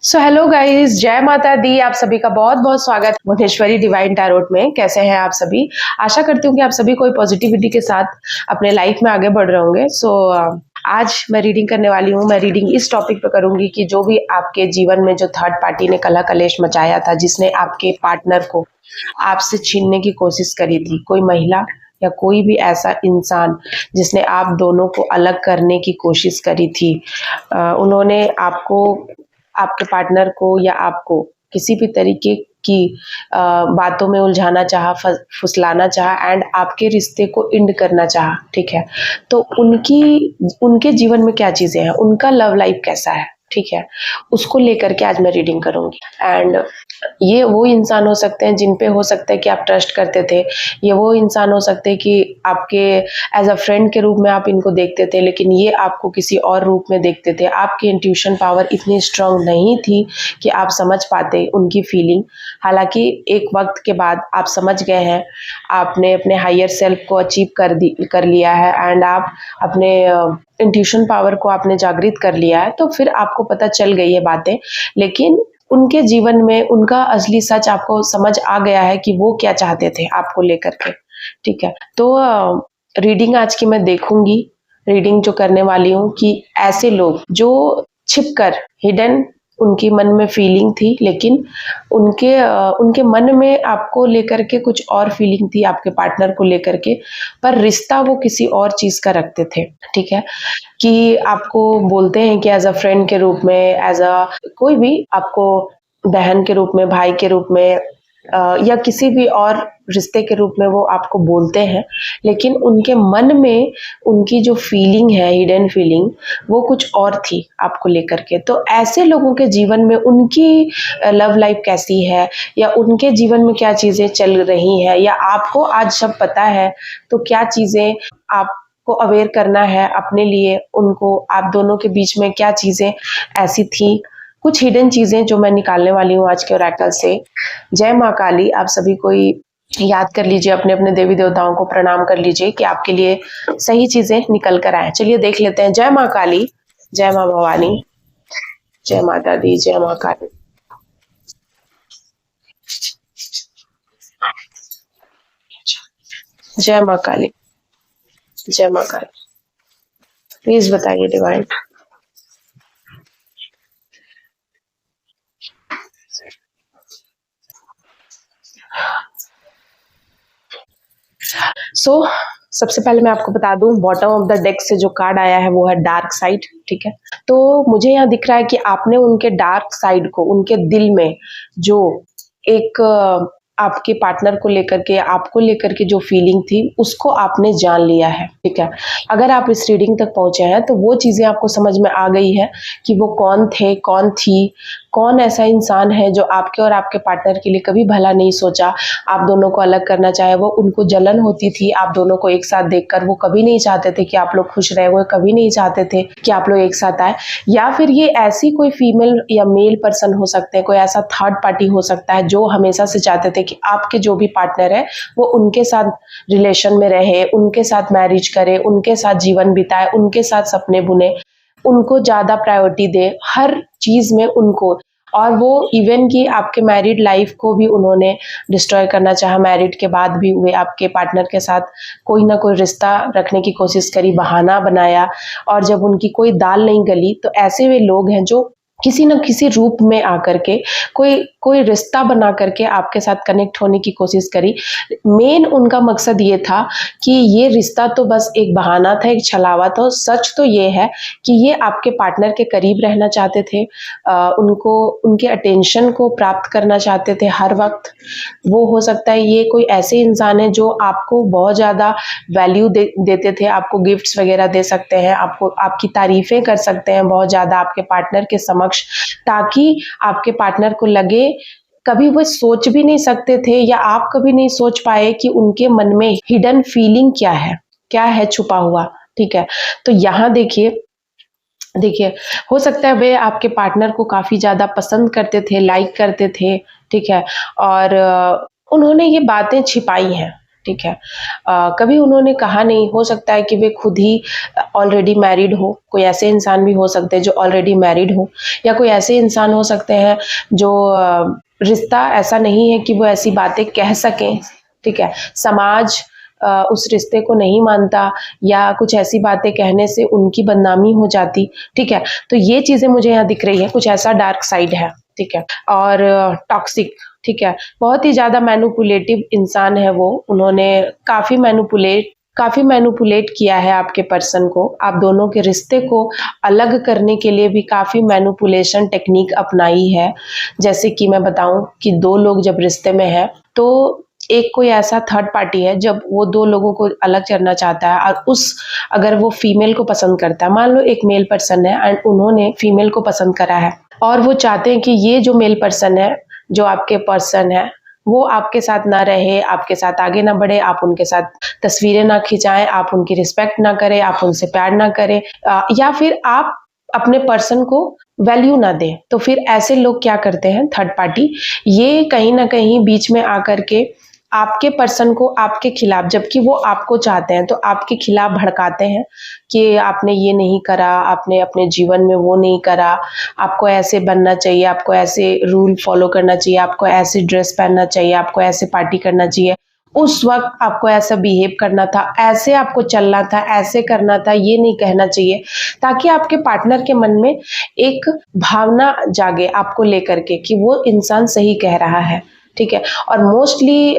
So hello guys, जय माता दी। आप सभी का बहुत बहुत स्वागत भुवनेश्वरी डिवाइन टैरोट में। कैसे हैं आप सभी? आशा करती हूँ कि आप सभी कोई पॉजिटिविटी के साथ अपने लाइफ में आगे बढ़ रहे होंगे। आज मैं रीडिंग करने वाली हूँ। मैं रीडिंग इस टॉपिक पे करूंगी कि जो भी आपके जीवन में जो थर्ड पार्टी ने कलह कलेश मचाया था, जिसने आपके पार्टनर को आपसे छीनने की कोशिश करी थी, कोई महिला या कोई भी ऐसा इंसान जिसने आप दोनों को अलग करने की कोशिश करी थी, उन्होंने आपको, आपके पार्टनर को या आपको किसी भी तरीके की बातों में उलझाना चाहा, फुसलाना चाहा एंड आपके रिश्ते को एंड करना चाहा। ठीक है, तो उनके जीवन में क्या चीजें हैं, उनका लव लाइफ कैसा है, ठीक है, उसको लेकर के आज मैं रीडिंग करूंगी। एंड ये वो इंसान हो सकते हैं जिन पे हो सकता है कि आप ट्रस्ट करते थे। ये वो इंसान हो सकते हैं कि आपके एज अ फ्रेंड के रूप में आप इनको देखते थे, लेकिन ये आपको किसी और रूप में देखते थे। आपकी इंट्यूशन पावर इतनी स्ट्रांग नहीं थी कि आप समझ पाते उनकी फीलिंग। हालांकि एक वक्त के बाद आप समझ गए हैं, आपने अपने हायर सेल्फ को अचीव कर लिया है एंड आप अपने इंट्यूशन पावर को आपने जागृत कर लिया है, तो फिर आपको पता चल गई है बातें। लेकिन उनके जीवन में उनका असली सच आपको समझ आ गया है कि वो क्या चाहते थे आपको लेकर के। ठीक है, तो रीडिंग आज की मैं देखूंगी, रीडिंग जो करने वाली हूँ कि ऐसे लोग जो छिपकर हिडन उनकी मन में फीलिंग थी, लेकिन उनके मन में आपको लेकर के कुछ और फीलिंग थी, आपके पार्टनर को लेकर के, पर रिश्ता वो किसी और चीज का रखते थे। ठीक है, कि आपको बोलते हैं कि एज अ फ्रेंड के रूप में, एज अ कोई भी आपको बहन के रूप में, भाई के रूप में, या किसी भी और रिश्ते के रूप में वो आपको बोलते हैं, लेकिन उनके मन में उनकी जो फीलिंग है, हिडन फीलिंग, वो कुछ और थी आपको लेकर के। तो ऐसे लोगों के जीवन में उनकी लव लाइफ कैसी है, या उनके जीवन में क्या चीजें चल रही हैं, या आपको आज सब पता है, तो क्या चीजें आपको अवेयर करना है अपने लिए, उनको आप दोनों के बीच में क्या चीजें ऐसी थी, कुछ हिडन चीजें जो मैं निकालने वाली हूँ आज के ओरेकल से। जय माँ काली। आप सभी कोई याद कर लीजिए, अपने अपने देवी देवताओं को प्रणाम कर लीजिए कि आपके लिए सही चीजें निकल कर आए। चलिए देख लेते हैं। जय माँ काली, जय माँ भवानी, जय माता दी, जय माँ काली। जय माँ काली, जय माँ काली। प्लीज बताइए डिवाइन। सबसे पहले मैं आपको बता दूं, बॉटम ऑफ द डेक से जो कार्ड आया है वो है डार्क साइड। ठीक है, तो मुझे यहाँ दिख रहा है कि आपने उनके डार्क साइड को, उनके दिल में जो एक आपके पार्टनर को लेकर के, आपको लेकर के जो फीलिंग थी, उसको आपने जान लिया है। ठीक है, अगर आप इस रीडिंग तक पहुंचे हैं तो वो चीजें आपको समझ में आ गई है कि वो कौन थे, कौन थी, कौन ऐसा इंसान है जो आपके और आपके पार्टनर के लिए कभी भला नहीं सोचा, आप दोनों को अलग करना चाहे। वो उनको जलन होती थी आप दोनों को एक साथ देखकर। वो कभी नहीं चाहते थे कि आप लोग खुश रहे, वो कभी नहीं चाहते थे कि आप लोग एक साथ आए। या फिर ये ऐसी कोई फीमेल या मेल पर्सन हो सकते हैं, कोई ऐसा थर्ड पार्टी हो सकता है जो हमेशा से चाहते थे कि आपके जो भी पार्टनर है वो उनके साथ रिलेशन में रहे, उनके साथ मैरिज करे, उनके साथ जीवन बिताए, उनके साथ सपने बुने, उनको ज्यादा प्रायोरिटी दे हर चीज में उनको। और वो इवन कि आपके मैरिड लाइफ को भी उन्होंने डिस्ट्रॉय करना चाहा। मैरिड के बाद भी वे आपके पार्टनर के साथ कोई ना कोई रिश्ता रखने की कोशिश करी, बहाना बनाया, और जब उनकी कोई दाल नहीं गली तो ऐसे वे लोग हैं जो किसी न किसी रूप में आकर के कोई कोई रिश्ता बना करके आपके साथ कनेक्ट होने की कोशिश करी। मेन उनका मकसद ये था कि ये रिश्ता तो बस एक बहाना था, एक छलावा था। सच तो ये है कि ये आपके पार्टनर के करीब रहना चाहते थे, उनको, उनके अटेंशन को प्राप्त करना चाहते थे हर वक्त। वो हो सकता है ये कोई ऐसे इंसान है जो आपको बहुत ज़्यादा वैल्यू देते थे, आपको गिफ्ट्स वगैरह दे सकते हैं, आपको आपकी तारीफें कर सकते हैं बहुत ज़्यादा आपके पार्टनर के समक्ष, ताकि आपके पार्टनर को लगे, कभी वो सोच भी नहीं सकते थे या आप कभी नहीं सोच पाए कि उनके मन में हिडन फीलिंग क्या है छुपा हुआ। ठीक है, तो यहाँ देखिए, हो सकता है वे आपके पार्टनर को काफी ज्यादा पसंद करते थे, लाइक करते थे। ठीक है, और उन्होंने ये बातें छिपाई हैं। ठीक है। कभी उन्होंने कहा नहीं, हो सकता है कि वे खुद ही ऑलरेडी मैरिड हो, कोई ऐसे इंसान भी हो सकते हैं जो ऑलरेडी मैरिड हो, या कोई ऐसे इंसान हो सकते हैं जो रिश्ता ऐसा नहीं है कि वो ऐसी बातें कह सकें, ठीक है। समाज उस रिश्ते को नहीं मानता, या कुछ ऐसी बातें कहने से उनकी बदनामी हो जाती, ठीक है। तो ये चीज़ें मुझे यहाँ दिख रही है, कुछ ऐसा डार्क साइड है, ठीक है। और टॉक्सिक, ठीक है, बहुत ही ज़्यादा मैनिपुलेटिव इंसान है वो। उन्होंने काफ़ी मैनिपुलेट किया है आपके पर्सन को, आप दोनों के रिश्ते को अलग करने के लिए भी काफ़ी मैनिपुलेशन टेक्निक अपनाई है। जैसे कि मैं बताऊं कि दो लोग जब रिश्ते में हैं तो एक कोई ऐसा थर्ड पार्टी है, जब वो दो लोगों को अलग करना चाहता है और अगर वो फीमेल को पसंद करता है, मान लो एक मेल पर्सन है एंड उन्होंने फीमेल को पसंद करा है, और वो चाहते हैं कि ये जो मेल पर्सन है, जो आपके पर्सन है, वो आपके साथ ना रहे, आपके साथ आगे ना बढ़े, आप उनके साथ तस्वीरें ना खिंचाएं, आप उनकी रिस्पेक्ट ना करें, आप उनसे प्यार ना करें, या फिर आप अपने पर्सन को वैल्यू ना दें। तो फिर ऐसे लोग क्या करते हैं, थर्ड पार्टी, ये कहीं ना कहीं बीच में आकर के आपके पर्सन को आपके खिलाफ, जबकि वो आपको चाहते हैं, तो आपके खिलाफ भड़काते हैं कि आपने ये नहीं करा, आपने अपने जीवन में वो नहीं करा, आपको ऐसे बनना चाहिए, आपको ऐसे रूल फॉलो करना चाहिए, आपको ऐसे ड्रेस पहनना चाहिए, आपको ऐसे पार्टी करना चाहिए, उस वक्त आपको ऐसा बिहेव करना था, ऐसे आपको चलना था, ऐसे करना था, ये नहीं कहना चाहिए, ताकि आपके पार्टनर के मन में एक भावना जागे आपको लेकर के कि वो इंसान सही कह रहा है, ठीक है। और मोस्टली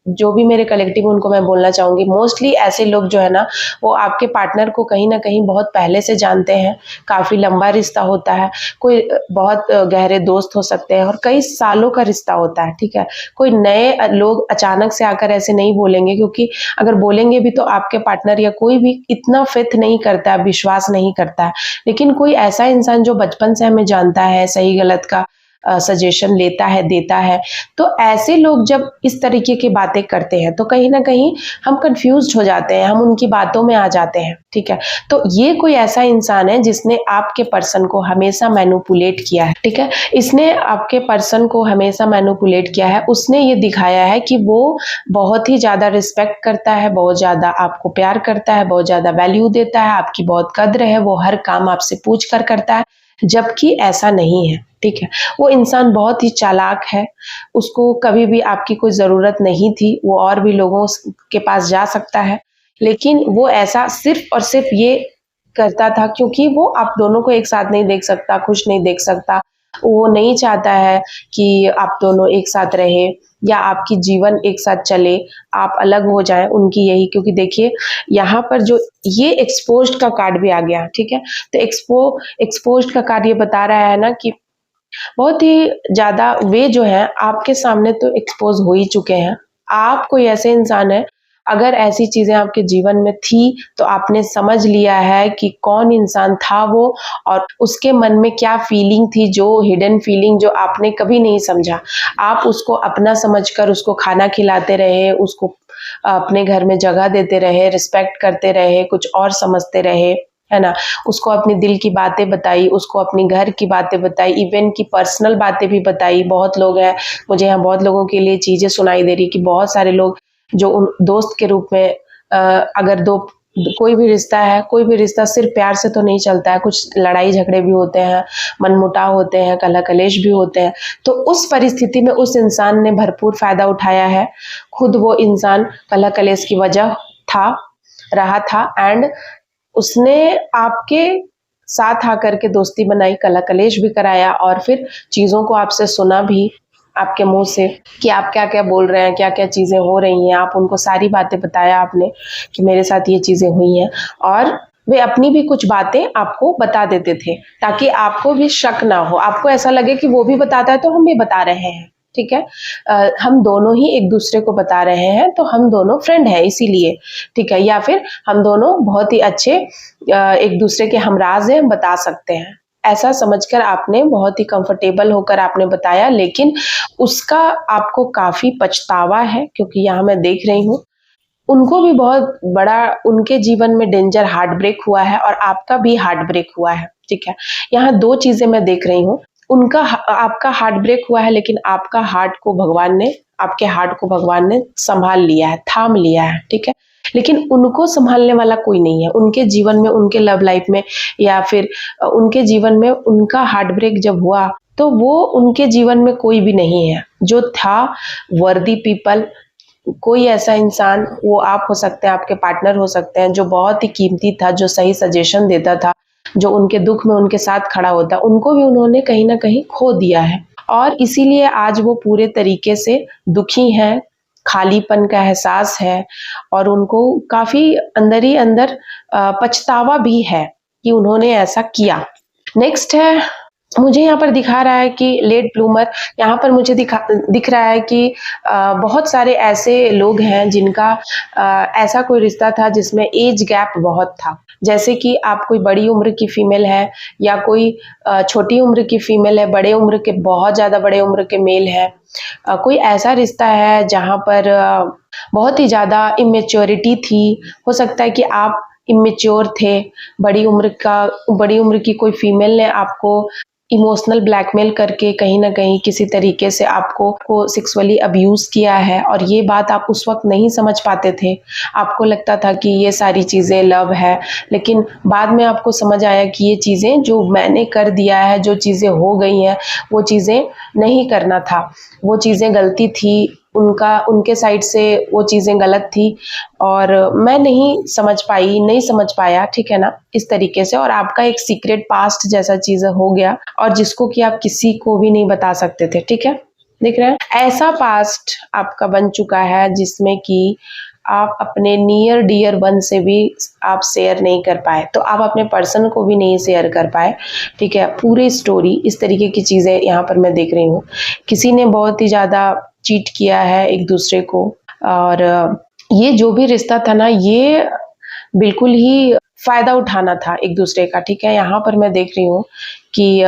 जो भी मेरे कलेक्टिव उनको मैं बोलना चाहूँगी, मोस्टली ऐसे लोग जो है ना, वो आपके पार्टनर को कहीं ना कहीं बहुत पहले से जानते हैं, काफ़ी लंबा रिश्ता होता है, कोई बहुत गहरे दोस्त हो सकते हैं और कई सालों का रिश्ता होता है, ठीक है। कोई नए लोग अचानक से आकर ऐसे नहीं बोलेंगे, क्योंकि अगर बोलेंगे भी तो आपके पार्टनर या कोई भी इतना फेथ नहीं करता है, विश्वास नहीं करता है। लेकिन कोई ऐसा इंसान जो बचपन से हमें जानता है, सही गलत का सजेशन लेता है, देता है, तो ऐसे लोग जब इस तरीके की बातें करते हैं तो कहीं ना कहीं हम कंफ्यूज्ड हो जाते हैं, हम उनकी बातों में आ जाते हैं, ठीक है। तो ये कोई ऐसा इंसान है जिसने आपके पर्सन को हमेशा मैनिपुलेट किया है, ठीक है। इसने आपके पर्सन को हमेशा मैनिपुलेट किया है, उसने ये दिखाया है कि वो बहुत ही ज़्यादा रिस्पेक्ट करता है, बहुत ज़्यादा आपको प्यार करता है, बहुत ज़्यादा वैल्यू देता है, आपकी बहुत कद्र है, वो हर काम आपसे पूछ कर करता है, जबकि ऐसा नहीं है, ठीक है। वो इंसान बहुत ही चालाक है, उसको कभी भी आपकी कोई ज़रूरत नहीं थी, वो और भी लोगों के पास जा सकता है, लेकिन वो ऐसा सिर्फ और सिर्फ ये करता था क्योंकि वो आप दोनों को एक साथ नहीं देख सकता, खुश नहीं देख सकता, वो नहीं चाहता है कि आप दोनों एक साथ रहे या आपकी जीवन एक साथ चले, आप अलग हो जाएं, उनकी यही, क्योंकि देखिए यहाँ पर जो ये एक्सपोज्ड का कार्ड भी आ गया, ठीक है। तो एक्सपोज्ड का कार्ड ये बता रहा है ना कि बहुत ही ज़्यादा वे जो है आपके सामने तो एक्सपोज हो ही चुके हैं। आप कोई ऐसे इंसान है, अगर ऐसी चीज़ें आपके जीवन में थी तो आपने समझ लिया है कि कौन इंसान था वो और उसके मन में क्या फीलिंग थी, जो हिडन फीलिंग जो आपने कभी नहीं समझा। आप उसको अपना समझकर उसको खाना खिलाते रहे, उसको अपने घर में जगह देते रहे, रिस्पेक्ट करते रहे, कुछ और समझते रहे, है ना। उसको अपनी दिल की बातें बताई, उसको अपनी घर की बातें बताई, इवन की पर्सनल बातें भी बताई। बहुत लोग हैं, मुझे यहाँ बहुत लोगों के लिए चीज़ें सुनाई दे रही कि बहुत सारे लोग जो उन दोस्त के रूप में अगर कोई भी रिश्ता है, कोई भी रिश्ता सिर्फ प्यार से तो नहीं चलता है, कुछ लड़ाई झगड़े भी होते हैं, मनमुटाव होते हैं, कलह कलेश भी होते हैं। तो उस परिस्थिति में उस इंसान ने भरपूर फायदा उठाया है, खुद वो इंसान कलह कलेश की वजह रहा था एंड उसने आपके साथ आकर के दोस्ती बनाई, कलह कलेश भी कराया और फिर चीज़ों को आपसे सुना भी आपके मुंह से कि आप क्या क्या बोल रहे हैं, क्या क्या चीज़ें हो रही हैं। आप उनको सारी बातें बताया आपने कि मेरे साथ ये चीज़ें हुई हैं, और वे अपनी भी कुछ बातें आपको बता देते थे ताकि आपको भी शक ना हो, आपको ऐसा लगे कि वो भी बताता है तो हम भी बता रहे हैं, ठीक है। हम दोनों ही एक दूसरे को बता रहे हैं तो हम दोनों फ्रेंड हैं इसीलिए, ठीक है। या फिर हम दोनों बहुत ही अच्छे एक दूसरे के हमराज हैं, बता सकते हैं, ऐसा समझकर आपने बहुत ही कंफर्टेबल होकर आपने बताया। लेकिन उसका आपको काफी पछतावा है, क्योंकि यहाँ मैं देख रही हूँ उनको भी बहुत बड़ा उनके जीवन में डेंजर हार्ट ब्रेक हुआ है और आपका भी हार्ट ब्रेक हुआ है, ठीक है। यहाँ दो चीजें मैं देख रही हूँ, आपका हार्ट ब्रेक हुआ है, लेकिन आपका हार्ट को भगवान ने आपके हार्ट को भगवान ने संभाल लिया है, थाम लिया है, ठीक है। लेकिन उनको संभालने वाला कोई नहीं है उनके जीवन में, उनके लव लाइफ में, या फिर उनके जीवन में उनका हार्ट ब्रेक जब हुआ तो वो उनके जीवन में कोई भी नहीं है जो था वर्दी पीपल। कोई ऐसा इंसान, वो आप हो सकते हैं, आपके पार्टनर हो सकते हैं, जो बहुत ही कीमती था, जो सही सजेशन देता था, जो उनके दुख में उनके साथ खड़ा होता, उनको भी उन्होंने कहीं ना कहीं खो दिया है। और इसीलिए आज वो पूरे तरीके से दुखी हैं, खालीपन का एहसास है, और उनको काफी अंदर ही अंदर पछतावा भी है कि उन्होंने ऐसा किया। नेक्स्ट है, मुझे यहाँ पर दिखा रहा है कि लेट ब्लूमर। यहाँ पर मुझे दिख रहा है कि बहुत सारे ऐसे लोग हैं जिनका ऐसा कोई रिश्ता था जिसमें एज गैप बहुत था। जैसे कि आप कोई बड़ी उम्र की फीमेल है, या कोई छोटी उम्र की फीमेल है, बड़े उम्र के, बहुत ज़्यादा बड़े उम्र के मेल है। कोई ऐसा रिश्ता है जहाँ पर बहुत ही ज़्यादा इमेच्योरिटी थी। हो सकता है कि आप इमेच्योर थे, बड़ी उम्र की कोई फीमेल ने आपको इमोशनल ब्लैकमेल करके कहीं ना कहीं किसी तरीके से आपको सेक्सुअली अब्यूज किया है, और ये बात आप उस वक्त नहीं समझ पाते थे। आपको लगता था कि ये सारी चीज़ें लव है, लेकिन बाद में आपको समझ आया कि ये चीज़ें जो मैंने कर दिया है, जो चीज़ें हो गई हैं, वो चीज़ें नहीं करना था, वो चीज़ें गलती थी, उनके साइड से वो चीज़ें गलत थी, और मैं नहीं समझ पाया, ठीक है ना, इस तरीके से। और आपका एक सीक्रेट पास्ट जैसा चीज़ हो गया, और जिसको कि आप किसी को भी नहीं बता सकते थे, ठीक है। देख रहे हैं, ऐसा पास्ट आपका बन चुका है जिसमें कि आप अपने नियर डियर वन से भी आप शेयर नहीं कर पाए, तो आप अपने पर्सन को भी नहीं शेयर कर पाए, ठीक है। पूरी स्टोरी, इस तरीके की चीज़ें यहाँ पर मैं देख रही हूँ। किसी ने बहुत ही ज़्यादा चीट किया है एक दूसरे को, और ये जो भी रिश्ता था ना, ये बिल्कुल ही फायदा उठाना था एक दूसरे का, ठीक है। यहाँ पर मैं देख रही हूँ कि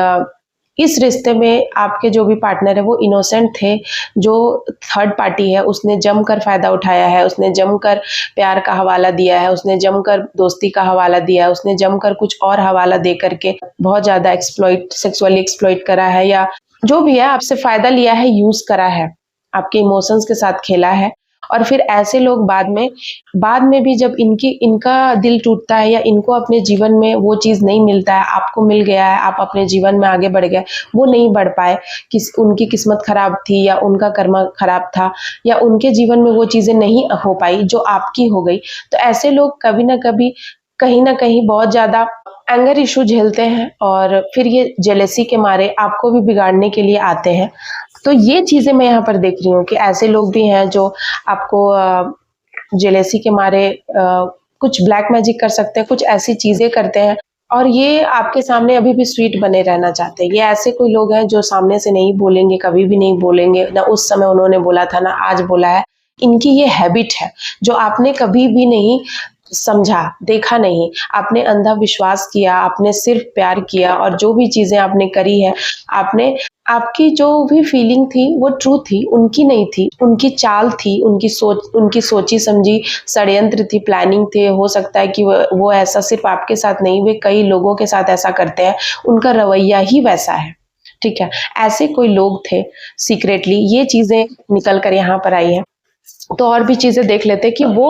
इस रिश्ते में आपके जो भी पार्टनर है वो इनोसेंट थे। जो थर्ड पार्टी है उसने जमकर फायदा उठाया है, उसने जमकर प्यार का हवाला दिया है, उसने जमकर दोस्ती का हवाला दिया है, उसने जमकर कुछ और हवाला दे करके बहुत ज्यादा सेक्सुअली एक्सप्लॉइट करा है, या जो भी है आपसे फायदा लिया है, यूज करा है, आपके इमोशंस के साथ खेला है। और फिर ऐसे लोग बाद में भी जब इनका दिल टूटता है, या इनको अपने जीवन में वो चीज़ नहीं मिलता है, आपको मिल गया है, आप अपने जीवन में आगे बढ़ गए, वो नहीं बढ़ पाए, उनकी किस्मत खराब थी, या उनका कर्म खराब था, या उनके जीवन में वो चीज़ें नहीं हो पाई जो आपकी हो गई। तो ऐसे लोग कभी ना कभी कहीं ना कहीं बहुत ज़्यादा एंगर इशू झेलते हैं, और फिर ये जेलेसी के मारे आपको भी बिगाड़ने के लिए आते हैं। तो ये चीजें मैं यहाँ पर देख रही हूँ कि ऐसे लोग भी हैं जो आपको जेलेसी के मारे कुछ ब्लैक मैजिक कर सकते हैं, कुछ ऐसी चीजें करते हैं, और ये आपके सामने अभी भी स्वीट बने रहना चाहते हैं। ये ऐसे कोई लोग हैं जो सामने से नहीं बोलेंगे, कभी भी नहीं बोलेंगे, ना उस समय उन्होंने बोला था, ना आज बोला है। इनकी ये हैबिट है जो आपने कभी भी नहीं समझा, देखा नहीं, आपने अंधा विश्वास किया, आपने सिर्फ प्यार किया, और जो भी चीजें आपने करी है, आपकी जो भी फीलिंग थी वो ट्रू थी, उनकी नहीं थी, उनकी चाल थी, उनकी सोची समझी षड्यंत्र थी, प्लानिंग थे। हो सकता है कि वो ऐसा सिर्फ आपके साथ नहीं, वे कई लोगों के साथ ऐसा करते हैं, उनका रवैया ही वैसा है, ठीक है। ऐसे कोई लोग थे सीक्रेटली, ये चीजें निकल कर यहाँ पर आई है। तो और भी चीजें देख लेते हैं कि वो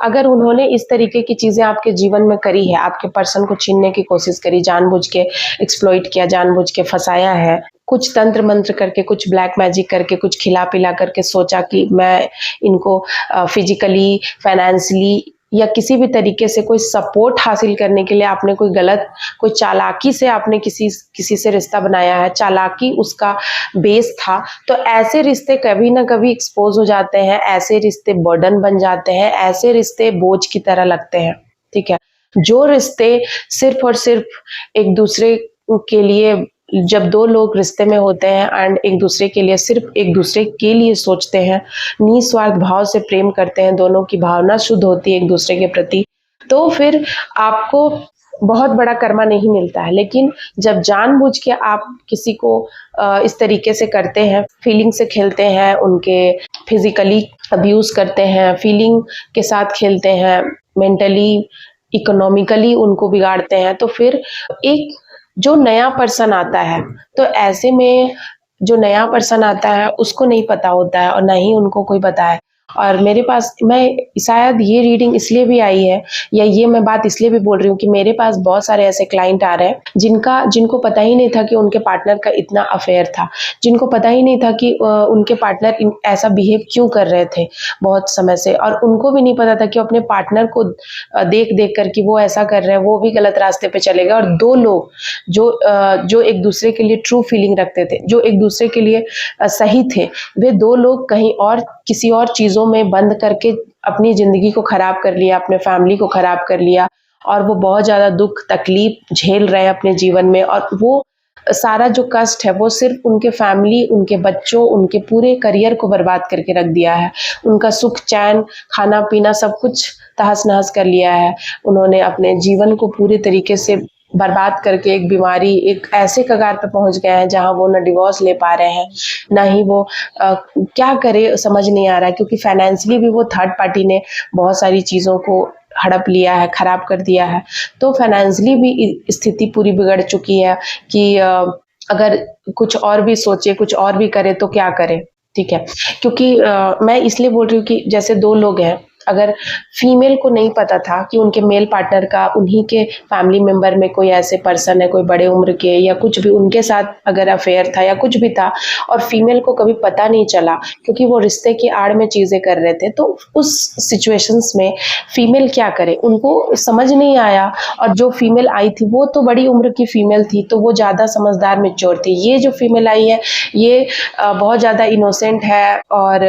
अगर उन्होंने इस तरीके की चीजें आपके जीवन में करी है, आपके पर्सन को छीनने की कोशिश करी, जानबूझ के एक्सप्लॉइट किया, जानबूझ के फंसाया है, कुछ तंत्र मंत्र करके, कुछ ब्लैक मैजिक करके, कुछ खिला पिला करके सोचा कि मैं इनको फिजिकली, फाइनेंशियली या किसी भी तरीके से कोई सपोर्ट हासिल करने के लिए आपने कोई चालाकी से आपने किसी से रिश्ता बनाया है, चालाकी उसका बेस था। तो ऐसे रिश्ते कभी ना कभी एक्सपोज हो जाते हैं, ऐसे रिश्ते बर्डन बन जाते हैं, ऐसे रिश्ते बोझ की तरह लगते हैं, ठीक है। जो रिश्ते सिर्फ और सिर्फ एक दूसरे के लिए, जब दो लोग रिश्ते में होते हैं एंड एक दूसरे के लिए, सिर्फ एक दूसरे के लिए सोचते हैं, निस्वार्थ भाव से प्रेम करते हैं, दोनों की भावना शुद्ध होती है एक दूसरे के प्रति, तो फिर आपको बहुत बड़ा कर्मा नहीं मिलता है। लेकिन जब जानबूझ के आप किसी को इस तरीके से करते हैं, फीलिंग से खेलते हैं, उनके फिजिकली अब्यूज करते हैं, फीलिंग के साथ खेलते हैं, मेंटली इकोनॉमिकली उनको बिगाड़ते हैं, तो फिर एक जो नया पर्सन आता है, तो ऐसे में जो नया पर्सन आता है उसको नहीं पता होता है और ना ही उनको कोई पता है। और मेरे पास मैं शायद ये रीडिंग इसलिए भी आई है या ये मैं बात इसलिए भी बोल रही हूँ कि मेरे पास बहुत सारे ऐसे क्लाइंट आ रहे हैं जिनको पता ही नहीं था कि उनके पार्टनर का इतना अफेयर था, जिनको पता ही नहीं था कि उनके पार्टनर ऐसा बिहेव क्यों कर रहे थे बहुत समय से, और उनको भी नहीं पता था कि अपने पार्टनर को देख देख कर कि वो ऐसा कर रहे हैं, वो भी गलत रास्ते पे चले गए। और दो लोग जो एक दूसरे के लिए ट्रू फीलिंग रखते थे, जो एक दूसरे के लिए सही थे, वे दो लोग कहीं और किसी और चीज़ों में बंद करके अपनी ज़िंदगी को ख़राब कर लिया, अपने फैमिली को ख़राब कर लिया, और वो बहुत ज़्यादा दुख तकलीफ झेल रहे हैं अपने जीवन में। और वो सारा जो कष्ट है वो सिर्फ उनके फैमिली, उनके बच्चों, उनके पूरे करियर को बर्बाद करके रख दिया है। उनका सुख चैन, खाना पीना सब कुछ तहस नहस कर लिया है। उन्होंने अपने जीवन को पूरे तरीके से बर्बाद करके एक बीमारी, एक ऐसे कगार पे पहुंच गए हैं जहां वो ना डिवोर्स ले पा रहे हैं, ना ही वो क्या करे समझ नहीं आ रहा है, क्योंकि फाइनेंशियली भी वो थर्ड पार्टी ने बहुत सारी चीज़ों को हड़प लिया है, खराब कर दिया है। तो फाइनेंशियली भी स्थिति पूरी बिगड़ चुकी है कि अगर कुछ और भी सोचे, कुछ और भी करे तो क्या करे, ठीक है। क्योंकि मैं इसलिए बोल रही हूँ कि जैसे दो लोग हैं, अगर फीमेल को नहीं पता था कि उनके मेल पार्टनर का उन्हीं के फैमिली मेंबर में कोई ऐसे पर्सन है, कोई बड़े उम्र के या कुछ भी उनके साथ अगर अफेयर था या कुछ भी था, और फीमेल को कभी पता नहीं चला क्योंकि वो रिश्ते की आड़ में चीज़ें कर रहे थे, तो उस सिचुएशंस में फीमेल क्या करे, उनको समझ नहीं आया। और जो फीमेल आई थी वो तो बड़ी उम्र की फीमेल थी, तो वो ज़्यादा समझदार मैच्योर थी। ये जो फीमेल आई है ये बहुत ज़्यादा इनोसेंट है और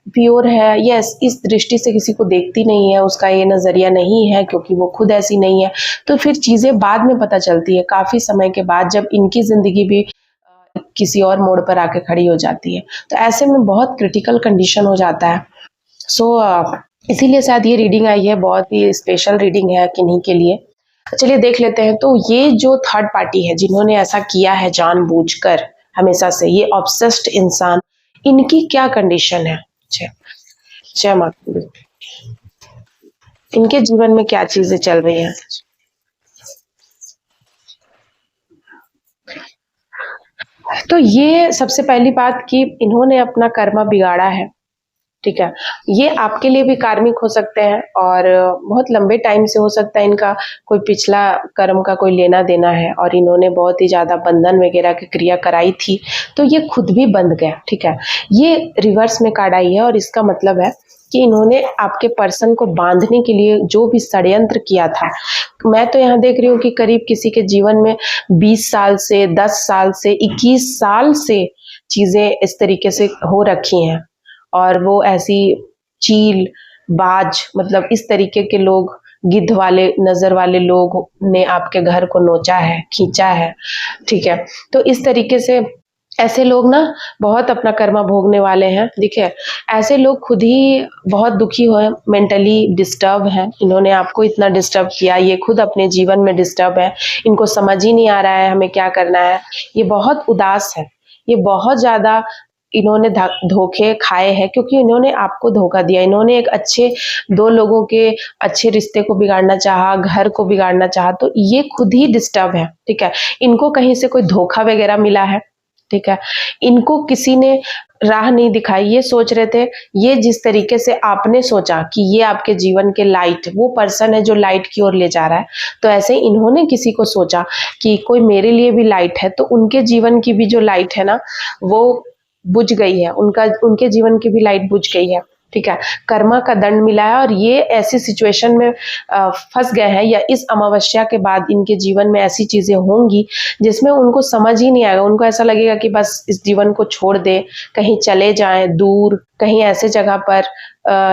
प्योर है, यस, इस दृष्टि से किसी को देखती नहीं है, उसका ये नज़रिया नहीं है क्योंकि वो खुद ऐसी नहीं है। तो फिर चीज़ें बाद में पता चलती है, काफ़ी समय के बाद, जब इनकी ज़िंदगी भी किसी और मोड़ पर आके खड़ी हो जाती है। तो ऐसे में बहुत क्रिटिकल कंडीशन हो जाता है। इसीलिए शायद ये रीडिंग आई है, बहुत ही स्पेशल रीडिंग है किन्हीं के लिए। चलिए देख लेते हैं। तो ये जो थर्ड पार्टी है जिन्होंने ऐसा किया है जानबूझकर, हमेशा से ये ऑब्सेस्ड इंसान, इनकी क्या कंडीशन है? जय माता दी। इनके जीवन में क्या चीजें चल रही हैं? तो ये सबसे पहली बात कि इन्होंने अपना कर्मा बिगाड़ा है, ठीक है। ये आपके लिए भी कार्मिक हो सकते हैं और बहुत लंबे टाइम से हो सकता है इनका कोई पिछला कर्म का कोई लेना देना है और इन्होंने बहुत ही ज़्यादा बंधन वगैरह की क्रिया कराई थी, तो ये खुद भी बंध गया, ठीक है। ये रिवर्स में कार्ड आई है और इसका मतलब है कि इन्होंने आपके पर्सन को बांधने के लिए जो भी षड्यंत्र किया था, मैं तो यहाँ देख रही हूँ कि करीब किसी के जीवन में 20 साल से, 10 साल से, 21 साल से चीज़ें इस तरीके से हो रखी हैं और वो ऐसी चील बाज, मतलब इस तरीके के लोग, गिद्ध वाले नजर वाले लोग ने आपके घर को नोचा है, खींचा है, ठीक है। तो इस तरीके से ऐसे लोग ना बहुत अपना कर्मा भोगने वाले हैं, देखिए। ऐसे लोग खुद ही बहुत दुखी हुए, मेंटली डिस्टर्ब हैं, इन्होंने आपको इतना डिस्टर्ब किया, ये खुद अपने जीवन में डिस्टर्ब है, इनको समझ ही नहीं आ रहा है हमें क्या करना है, ये बहुत उदास है, ये बहुत ज़्यादा इन्होंने धोखे खाए हैं क्योंकि इन्होंने आपको धोखा दिया। इन्होंने एक अच्छे दो लोगों के अच्छे रिश्ते को बिगाड़ना चाहा, घर को बिगाड़ना चाहा, तो ये खुद ही डिस्टर्ब है, ठीक है। इनको कहीं से कोई धोखा वगैरह मिला है, ठीक है। इनको किसी ने राह नहीं दिखाई, ये सोच रहे थे, ये जिस तरीके से आपने सोचा कि ये आपके जीवन के लाइट, वो पर्सन है जो लाइट की ओर ले जा रहा है, तो ऐसे इन्होंने किसी को सोचा कि कोई मेरे लिए भी लाइट है, तो उनके जीवन की भी जो लाइट है ना वो बुझ गई है, उनके जीवन की भी लाइट बुझ गई है, ठीक है। कर्मा का दंड मिला है और ये ऐसी सिचुएशन में फंस गए हैं, या इस अमावस्या के बाद इनके जीवन में ऐसी चीजें होंगी जिसमें उनको समझ ही नहीं आएगा, उनको ऐसा लगेगा कि बस इस जीवन को छोड़ दे, कहीं चले जाएं दूर, कहीं ऐसे जगह पर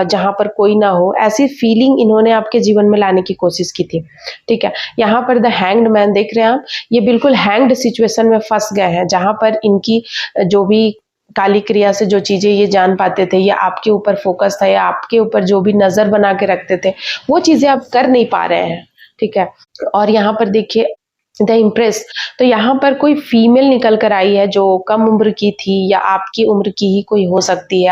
जहां पर कोई ना हो, ऐसी फीलिंग इन्होंने आपके जीवन में लाने की कोशिश की थी, ठीक है। यहाँ पर द हैंग्ड मैन देख रहे हैं आप, ये बिल्कुल हैंग्ड सिचुएशन में फंस गए हैं, जहां पर इनकी जो भी काली क्रिया से जो चीजें ये जान पाते थे, या आपके ऊपर फोकस था, या आपके ऊपर जो भी नजर बना के रखते थे, वो चीजें आप कर नहीं पा रहे हैं, ठीक है। और यहाँ पर देखिए द इम्प्रेस, तो यहाँ पर कोई फीमेल निकल कर आई है जो कम उम्र की थी, या आपकी उम्र की ही कोई हो सकती है,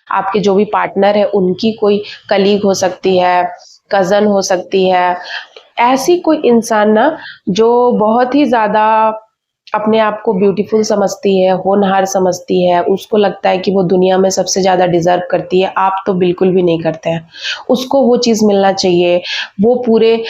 आपके जो भी पार्टनर है उनकी कोई कलीग हो सकती है, कजन हो सकती है, ऐसी कोई इंसान ना जो बहुत ही ज़्यादा अपने आप को ब्यूटीफुल समझती है, होनहार समझती है, उसको लगता है कि वो दुनिया में सबसे ज़्यादा डिज़र्व करती है, आप तो बिल्कुल भी नहीं करते हैं। उसको वो चीज़ मिलना चाहिए, वो पूरे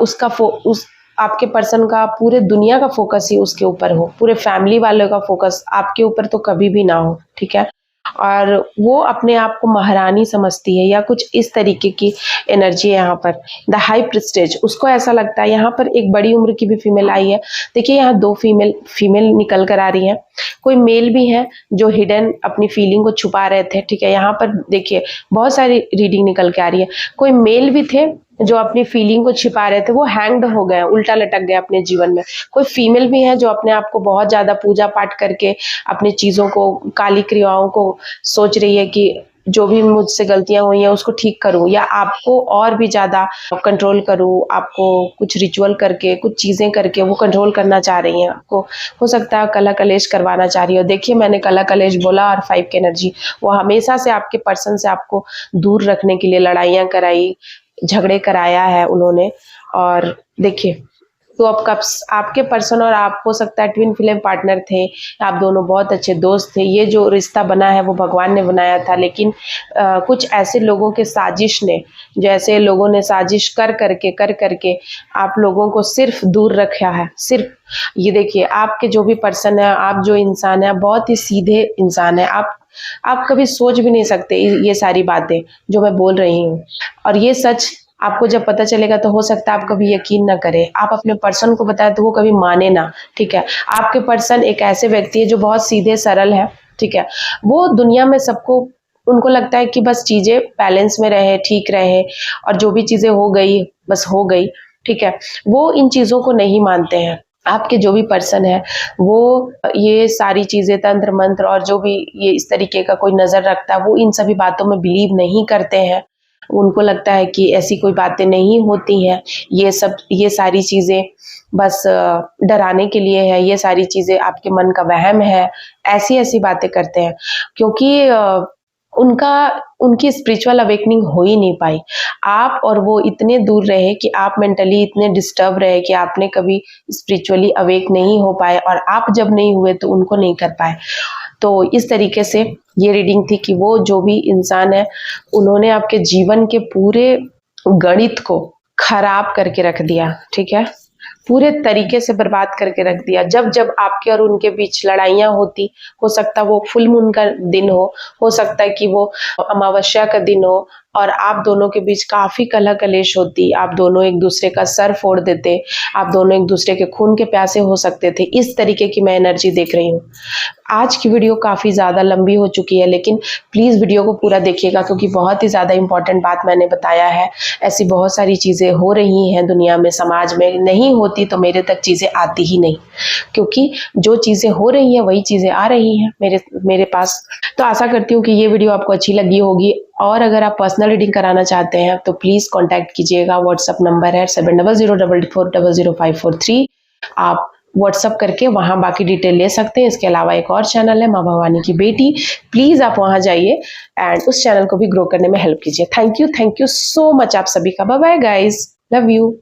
उसका उस आपके पर्सन का पूरे दुनिया का फ़ोकस ही उसके ऊपर हो, पूरे फैमिली वालों का फ़ोकस आपके ऊपर तो कभी भी ना हो, ठीक है? और वो अपने आप को महारानी समझती है या कुछ इस तरीके की एनर्जी है यहाँ पर। द हाई प्रिस्टेज, उसको ऐसा लगता है, यहाँ पर एक बड़ी उम्र की भी फीमेल आई है। देखिए यहाँ 2 फीमेल निकल कर आ रही हैं। कोई मेल भी है जो हिडन अपनी फीलिंग को छुपा रहे थे, ठीक है? यहाँ पर देखिए बहुत सारी रीडिंग निकल के आ रही है। कोई मेल भी थे जो अपनी फीलिंग को छिपा रहे थे, वो हैंग्ड हो गए, उल्टा लटक गए अपने जीवन में। कोई फीमेल भी है जो अपने आप को बहुत ज़्यादा पूजा पाठ करके अपनी चीज़ों को, काली क्रियाओं को सोच रही है कि जो भी मुझसे गलतियां हुई हैं उसको ठीक करूं, या आपको और भी ज़्यादा कंट्रोल करूं, आपको कुछ रिचुअल करके, कुछ चीज़ें करके वो कंट्रोल करना चाह रही हैं आपको। हो सकता है कला कलेश करवाना चाह रही हो। देखिए मैंने कला कलेश बोला और 5 की एनर्जी, वो हमेशा से आपके पर्सन से आपको दूर रखने के लिए लड़ाइयाँ कराई, झगड़े कराया है उन्होंने। और देखिए तो अब कब आपके पर्सन और आप हो सकता है ट्विन फ्लेम पार्टनर थे, आप दोनों बहुत अच्छे दोस्त थे। ये जो रिश्ता बना है वो भगवान ने बनाया था, लेकिन कुछ ऐसे लोगों के साजिश ने, जैसे लोगों ने साजिश कर करके आप लोगों को सिर्फ दूर रखा है। सिर्फ ये देखिए आपके जो भी पर्सन है, आप जो इंसान है, बहुत ही सीधे इंसान है। आप कभी सोच भी नहीं सकते ये सारी बातें जो मैं बोल रही हूँ, और ये सच आपको जब पता चलेगा तो हो सकता है आप कभी यकीन ना करें। आप अपने पर्सन को बताएं तो वो कभी माने ना, ठीक है? आपके पर्सन एक ऐसे व्यक्ति है जो बहुत सीधे सरल है, ठीक है? वो दुनिया में सबको, उनको लगता है कि बस चीजें बैलेंस में रहे, ठीक रहे, और जो भी चीजें हो गई बस हो गई, ठीक है? वो इन चीजों को नहीं मानते हैं। आपके जो भी पर्सन है वो ये सारी चीजें, तंत्र मंत्र और जो भी ये इस तरीके का कोई नजर रखता है, वो इन सभी बातों में बिलीव नहीं करते हैं। उनको लगता है कि ऐसी कोई बातें नहीं होती हैं, ये सारी चीजें बस डराने के लिए है, ये सारी चीजें आपके मन का वहम है, ऐसी ऐसी बातें करते हैं, क्योंकि उनकी स्पिरिचुअल अवेकनिंग हो ही नहीं पाई। आप और वो इतने दूर रहे कि आप मेंटली इतने डिस्टर्ब रहे कि आपने कभी स्पिरिचुअली अवेक नहीं हो पाए, और आप जब नहीं हुए तो उनको नहीं कर पाए। तो इस तरीके से ये रीडिंग थी कि वो जो भी इंसान है, उन्होंने आपके जीवन के पूरे गणित को खराब करके रख दिया, ठीक है? पूरे तरीके से बर्बाद करके रख दिया। जब जब आपके और उनके बीच लड़ाइयाँ होती, हो सकता वो फुल मून का दिन हो सकता है कि वो अमावस्या का दिन हो, और आप दोनों के बीच काफी कलह कलेश होती, आप दोनों एक दूसरे का सर फोड़ देते, आप दोनों एक दूसरे के खून के प्यासे हो सकते थे। इस तरीके की मैं एनर्जी देख रही हूँ। आज की वीडियो काफी ज्यादा लंबी हो चुकी है, लेकिन प्लीज वीडियो को पूरा देखिएगा, क्योंकि बहुत ही ज्यादा इंपॉर्टेंट बात मैंने बताया है। ऐसी बहुत सारी चीजें हो रही हैं दुनिया में, समाज में, नहीं होती तो मेरे तक चीजें आती ही नहीं, क्योंकि जो चीजें हो रही हैं वही चीजें आ रही हैं मेरे पास। तो आशा करती हूँ कि ये वीडियो आपको अच्छी लगी होगी, और अगर आप पर्सनल रीडिंग कराना चाहते हैं तो प्लीज कांटेक्ट कीजिएगा। व्हाट्सएप नंबर है 7004440543। आप व्हाट्सएप करके वहां बाकी डिटेल ले सकते हैं। इसके अलावा एक और चैनल है माँ भवानी की बेटी, प्लीज आप वहां जाइए एंड उस चैनल को भी ग्रो करने में हेल्प कीजिए। थैंक यू सो मच आप सभी का। Bye bye guys, love you.